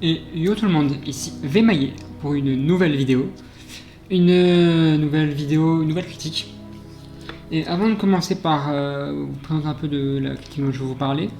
Et yo tout le monde, ici Vemaillé pour une nouvelle vidéo. Une nouvelle critique. Et avant de commencer par vous présenter un peu de la critique dont je vais vous parler,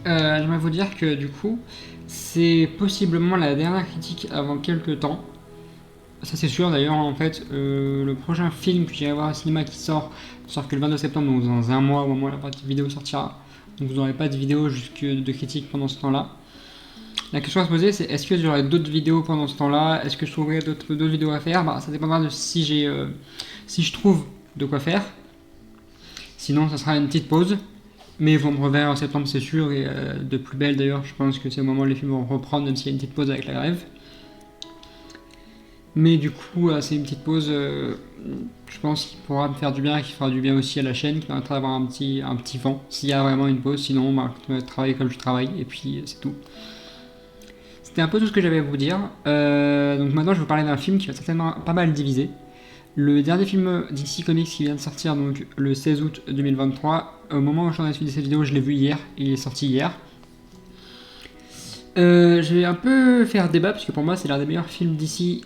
j'aimerais vous dire que du coup, c'est possiblement la dernière critique avant quelques temps. Ça c'est sûr d'ailleurs, en fait, le prochain film que j'irai voir au cinéma qui sort que le 22 septembre, donc dans un mois, au moment où la partie vidéo sortira. Donc vous n'aurez pas de vidéo de critique pendant ce temps-là. La question à se poser, c'est est-ce que j'aurai d'autres vidéos pendant ce temps-là? Est-ce que je trouverai d'autres vidéos à faire? Ça dépendra de si je trouve de quoi faire. Sinon, ça sera une petite pause. Mais vous me reverrez en septembre, c'est sûr. Et de plus belle d'ailleurs, je pense que c'est au moment où les films vont reprendre, même s'il y a une petite pause avec la grève. Mais du coup, c'est une petite pause, je pense, qui pourra me faire du bien et qui fera du bien aussi à la chaîne, qui permettra d'avoir un petit vent s'il y a vraiment une pause. Sinon, je vais travailler comme je travaille et puis c'est tout. C'était un peu tout ce que j'avais à vous dire. Donc maintenant, je vais vous parler d'un film qui va certainement pas mal diviser. Le dernier film DC Comics qui vient de sortir, donc le 16 août 2023. Au moment où je suis en train de cette vidéo, je l'ai vu hier. Il est sorti hier. Je vais un peu faire débat parce que pour moi, c'est l'un des meilleurs films DC.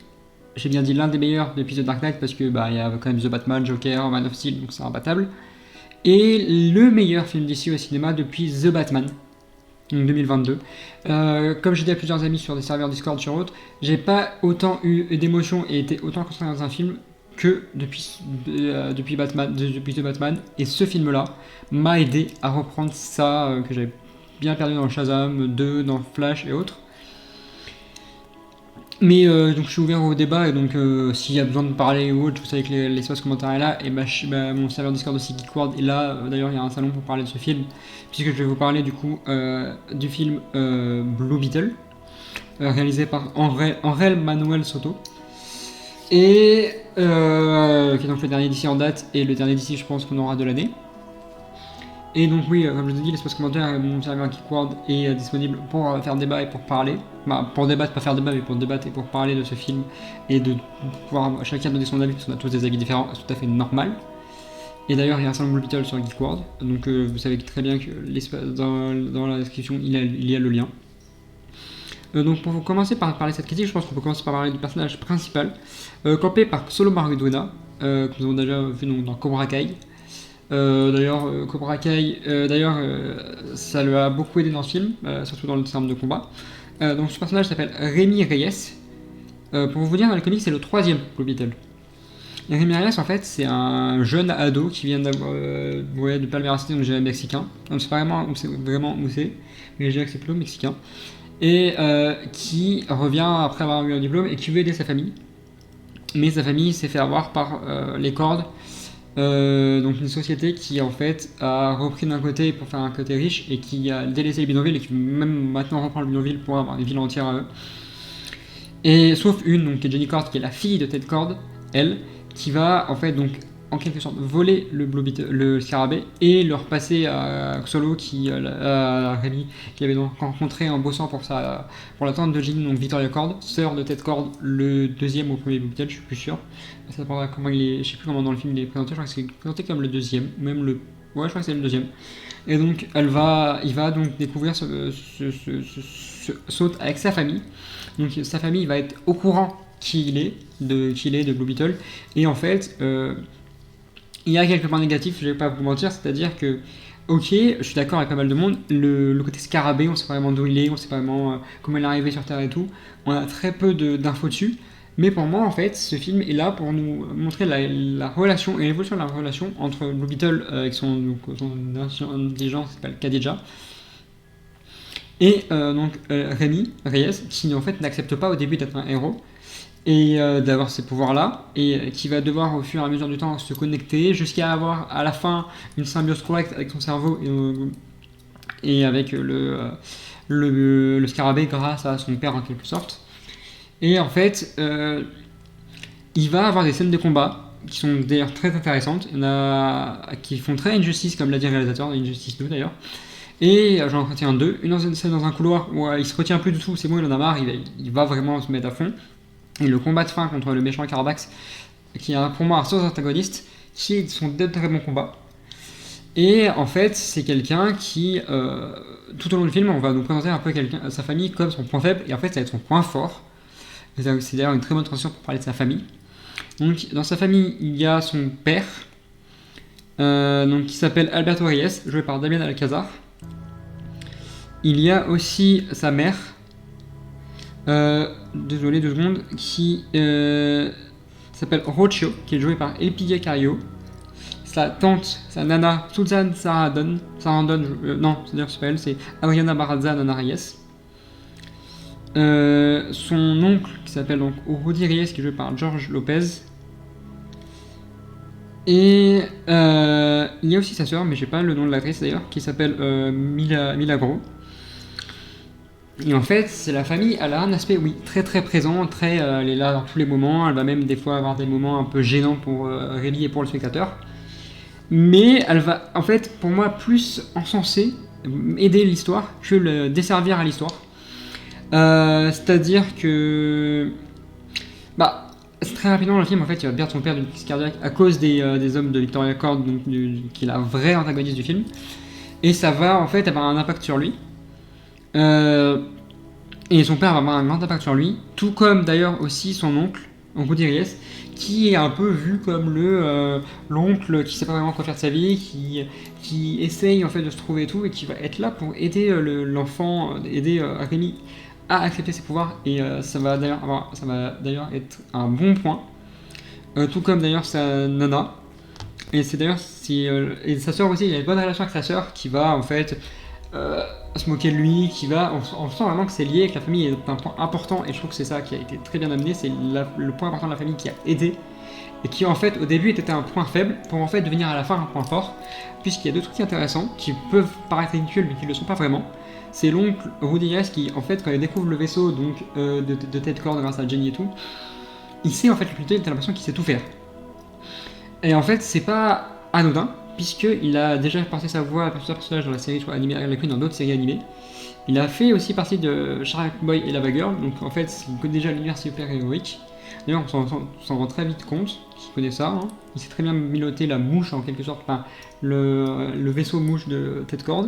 J'ai bien dit l'un des meilleurs depuis The Dark Knight parce que il y a quand même The Batman, Joker, Man of Steel, donc c'est imbattable. Et le meilleur film DC au cinéma depuis The Batman. 2022. Comme j'ai dit à plusieurs amis sur des serveurs Discord sur autres, j'ai pas autant eu d'émotions et été autant concentré dans un film que depuis The Batman. Et ce film-là m'a aidé à reprendre ça que j'avais bien perdu dans Shazam 2, dans Flash et autres. Mais donc je suis ouvert au débat et donc s'il y a besoin de parler ou autre, vous savez que l'espace commentaire est là et mon serveur Discord aussi Geekworld est là. D'ailleurs il y a un salon pour parler de ce film puisque je vais vous parler du coup du film Blue Beetle réalisé par Angel Manuel Soto et qui est donc le dernier DC en date et le dernier DC je pense qu'on aura de l'année. Et donc oui, comme je vous ai dit, l'espace commentaire, mon serveur Geekworld est disponible pour faire débat et pour parler. Pour débattre, pas faire débat, mais pour débattre et pour parler de ce film et de pouvoir chacun donner son avis, parce qu'on a tous des avis différents, c'est tout à fait normal. Et d'ailleurs, il y a un salon Blue Beetle sur Geekworld, donc vous savez très bien que dans la description, il y a le lien. Donc pour commencer par parler de cette critique, je pense qu'on peut commencer par parler du personnage principal, campé par Solo Marguerite, que nous avons déjà vu dans Cobra Kai. Cobra Kai, ça lui a beaucoup aidé dans ce film, surtout dans le terme de combat. Donc ce personnage s'appelle Rémi Reyes. Pour vous dire, dans les comics, c'est le 3e Blue Beetle. Et Rémi Reyes, en fait, c'est un jeune ado qui vient de Palmeiras City, donc j'ai mexicain. Donc c'est pas vraiment où c'est, mais je dirais que c'est plutôt mexicain. Et qui revient après avoir eu un diplôme et qui veut aider sa famille. Mais sa famille s'est fait avoir par les cordes. Donc une société qui en fait a repris d'un côté pour faire un côté riche et qui a délaissé les bidonvilles et qui même maintenant reprend le bidonville pour avoir des villes entières à eux. Et sauf une, donc qui est Jenny Cord, qui est la fille de Ted Cord, elle, qui va en fait donc en quelque sorte voler le scarabée et le repasser à Solo, à Rémi, qui avait donc rencontré en bossant pour la tante de Jenny, donc Victoria Cord, sœur de Ted Cord, le 2e au premier Blue Beetle, je suis plus sûr. Ça dépendra comment je sais plus comment dans le film il est présenté, je crois que c'est présenté comme le 2e, ouais je crois que c'est le 2e. Et donc il va donc découvrir ce saut avec sa famille. Donc sa famille va être au courant qu'il est de Blue Beetle et en fait il y a quelques points négatifs, je vais pas vous mentir, c'est-à-dire que ok, je suis d'accord avec pas mal de monde, le côté scarabée, on sait pas vraiment d'où il est, on sait pas vraiment comment il est arrivé sur Terre et tout, on a très peu d'infos dessus, mais pour moi en fait, ce film est là pour nous montrer la relation et l'évolution de la relation entre Blue Beetle avec son intelligence qui s'appelle Khadija, et Rémi Reyes, qui en fait n'accepte pas au début d'être un héros, et d'avoir ces pouvoirs-là, et qui va devoir au fur et à mesure du temps se connecter jusqu'à avoir à la fin une symbiose correcte avec son cerveau et avec le scarabée grâce à son père en quelque sorte. Et en fait, il va avoir des scènes de combat qui sont d'ailleurs très intéressantes, il y en a qui font très Injustice comme l'a dit le réalisateur, Injustice 2 d'ailleurs. Et j'en retiens deux, une scène dans un couloir où il se retient plus du tout, c'est bon, il en a marre, il va vraiment se mettre à fond. Et le combat de fin contre le méchant Carbax, qui est pour moi un seul antagoniste, qui sont de très bons combats. Et en fait, c'est quelqu'un qui, tout au long du film, on va nous présenter un peu sa famille comme son point faible, et en fait, ça va être son point fort. C'est d'ailleurs une très bonne transition pour parler de sa famille. Donc, dans sa famille, il y a son père, qui s'appelle Alberto Reyes, joué par Damien Alcázar. Il y a aussi sa mère, désolé 2 secondes, qui s'appelle Rocio, qui est jouée par Elpidia Carillo. Sa tante, sa nana, Suzanne Sarandon, non, c'est pas elle, c'est Adriana Barraza Nana Reyes. Son oncle, qui s'appelle donc Rudy Reyes, qui est joué par George Lopez. Et il y a aussi sa sœur, mais j'ai pas le nom de l'actrice d'ailleurs, qui s'appelle Milagro. Et en fait, c'est la famille, elle a un aspect, oui, très très présent, elle est là dans tous les moments, elle va même des fois avoir des moments un peu gênants pour Rémi et pour le spectateur. Mais elle va, en fait, pour moi, plus encenser, aider l'histoire que le desservir à l'histoire. C'est-à-dire que... très rapidement dans le film, en fait, il va perdre son père d'une crise cardiaque à cause des hommes de Victoria Cord, donc, qui est la vraie antagoniste du film. Et ça va, en fait, avoir un impact sur lui. Et son père va avoir un grand impact sur lui, tout comme d'ailleurs aussi son oncle, Rudy Reyes, qui est un peu vu comme l'oncle qui sait pas vraiment quoi faire de sa vie, qui essaye en fait de se trouver et tout, et qui va être là pour aider l'enfant, aider Rémi à accepter ses pouvoirs, et ça va d'ailleurs être un bon point, tout comme d'ailleurs sa nana, et c'est d'ailleurs et sa sœur aussi, il y a une bonne relation avec sa sœur qui va en fait se moquer de lui, on sent vraiment que c'est lié, que la famille est un point important, et je trouve que c'est ça qui a été très bien amené, c'est le point important de la famille qui a aidé, et qui en fait au début était un point faible, pour en fait devenir à la fin un point fort, puisqu'il y a 2 trucs intéressants, qui peuvent paraître ridicules mais qui ne le sont pas vraiment. C'est l'oncle Rudy Reyes qui, en fait, quand il découvre le vaisseau donc, de Ted Kord grâce à Jenny et tout, il sait en fait le il a l'impression qu'il sait tout faire. Et en fait, c'est pas anodin, puisqu'il a déjà porté sa voix à plusieurs personnages dans la série animée Harley Quinn, dans d'autres séries animées. Il a fait aussi partie de Shark Boy et Lava Girl, donc en fait, il connaît déjà l'univers super héroïque. D'ailleurs, on s'en rend très vite compte qu'il connaît ça. Hein. Il sait très bien miloter la mouche, en quelque sorte, enfin, le vaisseau mouche de Ted Kord.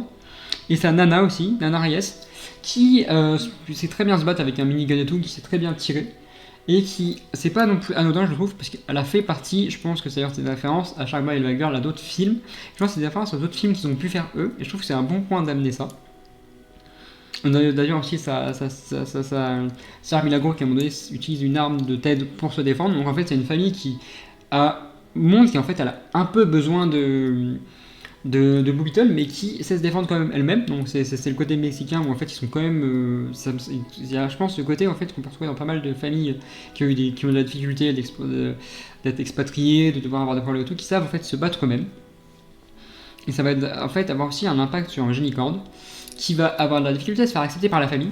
Et sa nana aussi, Nana Reyes, qui sait très bien se battre avec un minigun et tout, qui sait très bien tirer. Et qui, c'est pas non plus anodin, je trouve, parce qu'elle a fait partie, je pense que c'est des références à Shark Boy et Lava Girl, à d'autres films. Je pense que c'est des références à d'autres films qu'ils ont pu faire eux, et je trouve que c'est un bon point d'amener ça. D'ailleurs aussi, sa Milagro qui à un moment donné utilise une arme de Ted pour se défendre. Donc en fait, c'est une famille qui montre qu'en fait elle a un peu besoin de Blue Beetle, mais qui sait se défendre quand même elle-même. Donc c'est le côté mexicain où en fait ils sont quand même. Il y a, je pense, ce côté en fait qu'on peut retrouver dans pas mal de familles qui ont de la difficulté d'être expatriés, de devoir avoir des problèmes et tout, qui savent en fait se battre eux-mêmes. Et ça va en fait avoir aussi un impact sur Jenny Kord, qui va avoir de la difficulté à se faire accepter par la famille,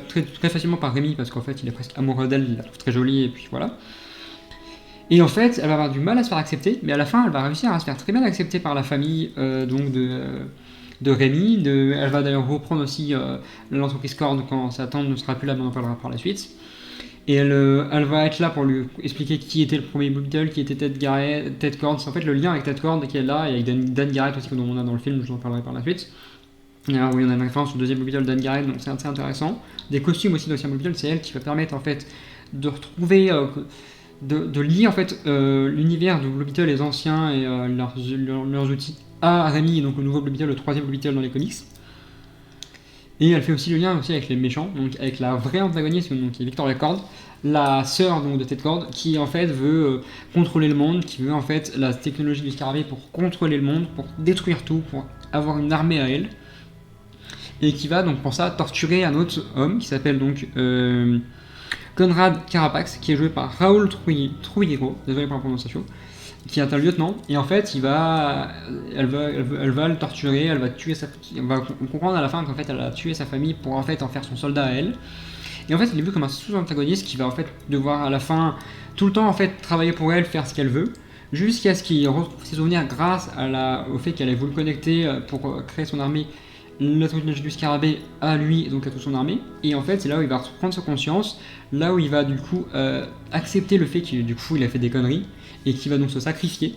très, très facilement par Rémi, parce qu'en fait il est presque amoureux d'elle, il la trouve très jolie, et puis voilà. Et en fait, elle va avoir du mal à se faire accepter, mais à la fin, elle va réussir à se faire très bien accepter par la famille donc de Rémi. Elle va d'ailleurs reprendre aussi l'entreprise Kord quand sa tante ne sera plus là, mais on en parlera par la suite. Et elle va être là pour lui expliquer qui était le premier Blue Beetle, qui était Ted Kord. C'est en fait le lien avec Ted Kord qui est là, et avec Dan Garrett aussi, dont on a dans le film, je vous en parlerai par la suite. Alors oui, on a une référence au deuxième Blue Beetle, Dan Garrett, donc c'est assez intéressant. Des costumes aussi d'ancien Blue Beetle, c'est elle qui va permettre en fait de retrouver, de lier en fait l'univers de Blue Beetle, les anciens et leurs outils à Rémi, donc le nouveau Blue Beetle, le troisième Blue Beetle dans les comics. Et elle fait aussi le lien aussi avec les méchants, donc avec la vraie antagoniste, donc, qui est Victoria Kord, la sœur donc, de Ted Kord, qui en fait veut contrôler le monde, qui veut en fait la technologie du scarabée pour contrôler le monde, pour détruire tout, pour avoir une armée à elle. Et qui va donc pour ça torturer un autre homme qui s'appelle donc Conrad Carapax, qui est joué par Raúl Trujillo, désolé pour la prononciation, qui est un lieutenant, et en fait elle va le torturer, elle va tuer on va comprendre à la fin qu'en fait elle a tué sa famille pour en fait en faire son soldat à elle. Et en fait il est vu comme un sous-antagoniste qui va en fait devoir à la fin tout le temps en fait travailler pour elle, faire ce qu'elle veut, jusqu'à ce qu'il retrouve ses souvenirs grâce au fait qu'elle ait voulu connecter pour créer son armée la technologie du scarabée à lui, donc à toute son armée. Et en fait c'est là où il va reprendre sa conscience, là où il va du coup accepter le fait qu'il du coup il a fait des conneries, et qui va donc se sacrifier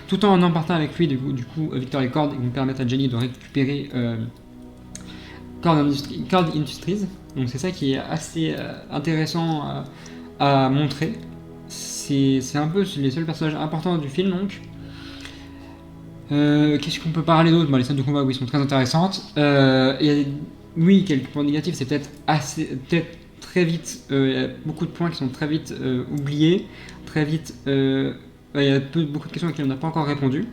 tout en emportant avec lui du coup Victor les cordes, et vont permettre à Jenny de récupérer Cord Industries. Donc c'est ça qui est assez intéressant à montrer. C'est un peu les seuls personnages importants du film donc. Qu'est-ce qu'on peut parler d'autre? Les scènes de combat, oui, sont très intéressantes. Oui, quelques points négatifs, c'est peut-être très vite. Il y a beaucoup de points qui sont très vite oubliés, très vite. Il y a beaucoup de questions auxquelles on n'a pas encore répondu.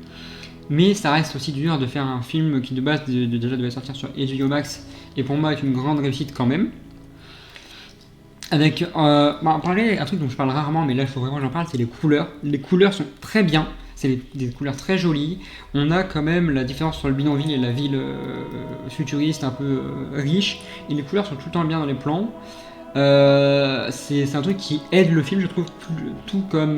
Mais ça reste aussi dur de faire un film qui de base déjà devait sortir sur HBO Max, et pour moi est une grande réussite quand même. Avec, parler, un truc dont je parle rarement, mais là il faut vraiment que j'en parle, c'est les couleurs. Les couleurs sont très bien, c'est des couleurs très jolies. On a quand même la différence sur le bidonville et la ville futuriste un peu riche, et les couleurs sont tout le temps bien dans les plans. C'est un truc qui aide le film, je trouve, tout comme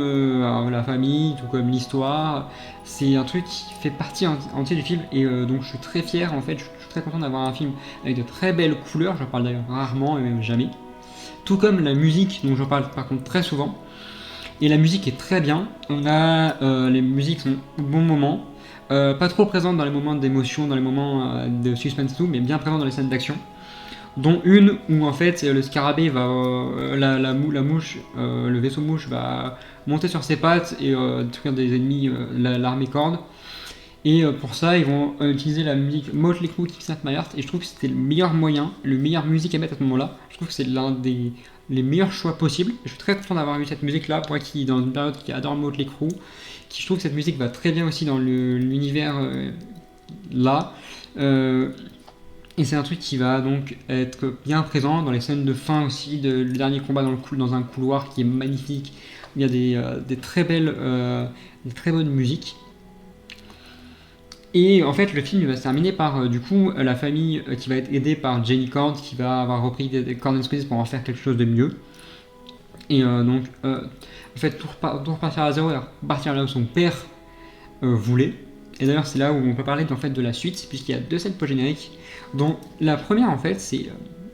la famille, tout comme l'histoire. C'est un truc qui fait partie entière du film, et donc je suis très fier, en fait, je suis très content d'avoir un film avec de très belles couleurs. J'en parle d'ailleurs rarement et même jamais. Tout comme la musique, dont j'en parle par contre très souvent. Et la musique est très bien. On a les musiques sont au bon moment, pas trop présentes dans les moments d'émotion, dans les moments de suspense et tout, mais bien présentes dans les scènes d'action. Dont une où en fait le scarabée va, la mouche, le vaisseau mouche va monter sur ses pattes et détruire des ennemis, l'armée Cord. Et pour ça, ils vont utiliser la musique Motley Crue, Keep That My Heart, et je trouve que c'était le meilleur moyen, le meilleur musique à mettre à ce moment-là. Je trouve que c'est l'un des les meilleurs choix possibles. Je suis très content d'avoir eu cette musique-là, moi qui, dans une période qui adore Motley Crue, qui je trouve que cette musique va très bien aussi dans l'univers là. Et c'est un truc qui va donc être bien présent dans les scènes de fin aussi, le dernier combat dans un couloir qui est magnifique. Il y a des très bonnes musiques. Et en fait, le film va se terminer par du coup la famille qui va être aidée par Jenny Cord, qui va avoir repris des Cord Industries pour en faire quelque chose de mieux. Et donc, en fait, tout repartir à zéro, partir là où son père voulait. Et d'ailleurs, c'est là où on peut parler en fait de la suite, puisqu'il y a 2 scènes post-génériques. Donc, la première, en fait, c'est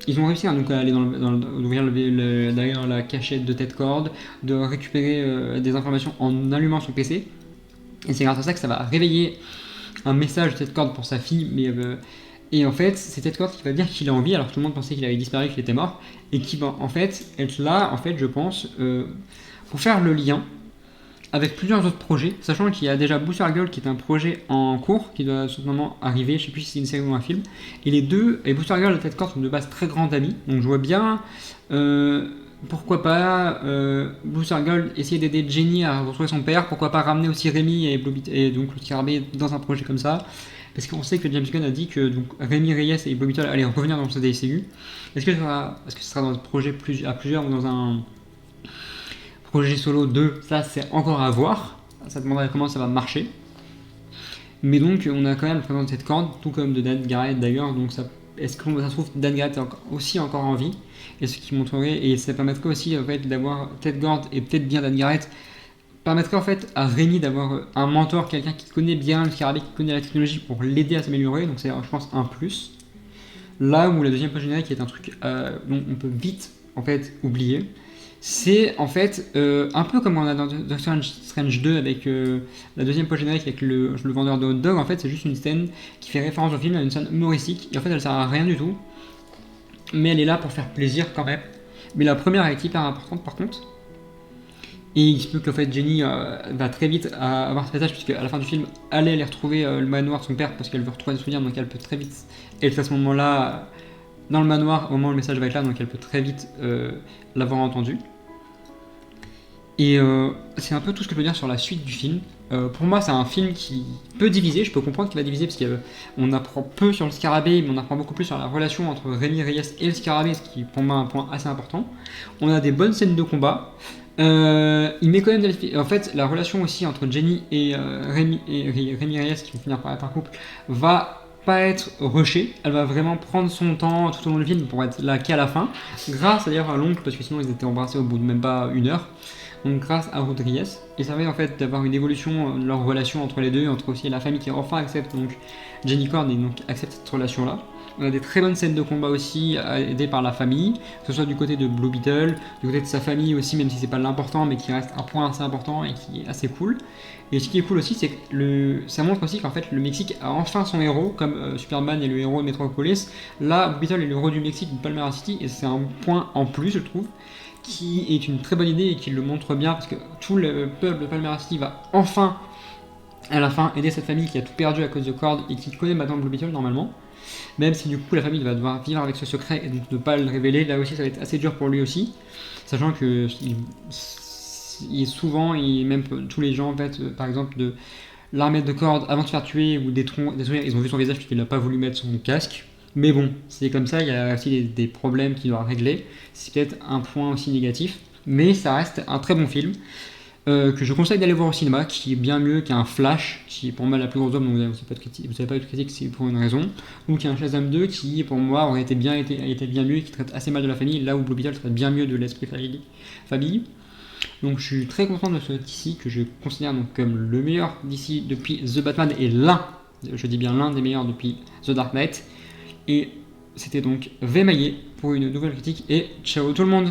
ils ont réussi à donc, aller d'ouvrir derrière la cachette de Ted Cord, de récupérer des informations en allumant son PC. Et c'est grâce à ça que ça va réveiller un message de Ted Cord pour sa fille, et en fait c'est Ted Cord qui va dire qu'il est en vie alors que tout le monde pensait qu'il avait disparu, qu'il était mort, et qui va en fait être là, en fait je pense, pour faire le lien avec plusieurs autres projets, sachant qu'il y a déjà Booster Girl qui est un projet en cours qui doit certainement arriver, je sais plus si c'est une série ou un film, et Booster Girl et Ted Cord sont de base très grands amis, donc je vois bien pourquoi pas Booster Girl essayer d'aider Jenny à retrouver son père, pourquoi pas ramener aussi Rémi et donc le scarabée dans un projet comme ça, parce qu'on sait que James Gunn a dit que donc, Rémi Reyes et Blue Beetle allaient revenir dans ce DCU. Est-ce que ce sera dans un projet à plusieurs ou dans un projet solo 2? Ça c'est encore à voir, ça demanderait comment ça va marcher. Mais donc on a quand même présenté cette corde, tout comme de Dan Garrett d'ailleurs, donc est-ce que ça se trouve Dan Garrett est aussi encore en vie, et ce qui montrerait, et ça permettrait aussi en fait d'avoir Ted Cord et peut-être bien Dan Garrett, permettrait en fait à Rémi d'avoir un mentor, quelqu'un qui connaît bien le scarabée, qui connaît la technologie pour l'aider à s'améliorer, donc c'est je pense un plus. Là où la deuxième page générique est un truc dont on peut vite en fait oublier, c'est en fait un peu comme on a dans Doctor Strange 2 avec la deuxième page générique avec le vendeur de hot dog. En fait c'est juste une scène qui fait référence au film, à une scène humoristique, et en fait elle sert à rien du tout, mais elle est là pour faire plaisir quand même. Mais la première est hyper importante par contre, et il se peut qu'en fait Jenny va très vite avoir ce message, puisque à la fin du film elle allait retrouver le manoir de son père parce qu'elle veut retrouver des souvenirs, donc elle peut très vite être à ce moment là dans le manoir au moment où le message va être là, donc elle peut très vite l'avoir entendu. Et c'est un peu tout ce que je peux dire sur la suite du film. Pour moi c'est un film qui peut diviser, je peux comprendre qu'il va diviser parce qu'on apprend peu sur le scarabée, mais on apprend beaucoup plus sur la relation entre Rémi Reyes et le scarabée, ce qui est pour moi un point assez important. On a des bonnes scènes de combat. Il met quand même en fait la relation aussi entre Jenny et Rémi Reyes, qui vont finir par être un couple, va pas être rushée. Elle va vraiment prendre son temps tout au long du film pour être là qu'à la fin, grâce d'ailleurs à l'oncle, parce que sinon ils étaient embrassés au bout de même pas 1 heure. Donc grâce à Rodriguez, et ça va en fait d'avoir une évolution de leur relation entre les deux, entre aussi la famille qui enfin accepte donc Jenny Cord et donc accepte cette relation là. On a des très bonnes scènes de combat aussi, aidées par la famille, que ce soit du côté de Blue Beetle, du côté de sa famille aussi, même si c'est pas l'important, mais qui reste un point assez important et qui est assez cool. Et ce qui est cool aussi, c'est que ça montre aussi qu'en fait le Mexique a enfin son héros, comme Superman est le héros de Metropolis. Là, Blue Beetle est le héros du Mexique, de Palmera City, et c'est un point en plus, je trouve, qui est une très bonne idée et qui le montre bien, parce que tout le peuple de Palmera City va enfin, à la fin, aider cette famille qui a tout perdu à cause de Cord et qui connaît maintenant Blue Beetle normalement. Même si du coup la famille va devoir vivre avec ce secret et donc ne pas le révéler, là aussi ça va être assez dur pour lui aussi, sachant que il est souvent, et même tous les gens en fait, par exemple de l'armée de Cord, avant de se faire tuer ou détruire, ils ont vu son visage puisqu'il n'a pas voulu mettre son casque. Mais bon, c'est comme ça, il y a aussi des problèmes qu'il doit régler. C'est peut-être un point aussi négatif, mais ça reste un très bon film. Que je conseille d'aller voir au cinéma, qui est bien mieux qu'un Flash, qui est pour moi la plus grosse œuvre, donc vous n'avez pas eu de critique, c'est pour une raison, ou qu'un Shazam 2, qui pour moi aurait été bien mieux, et qui traite assez mal de la famille, là où Blue Beetle traite bien mieux de l'esprit famille. Donc je suis très content de ce DC, que je considère donc comme le meilleur DC depuis The Batman, et je dis bien l'un des meilleurs depuis The Dark Knight. Et c'était donc Vmaillé pour une nouvelle critique, et ciao tout le monde!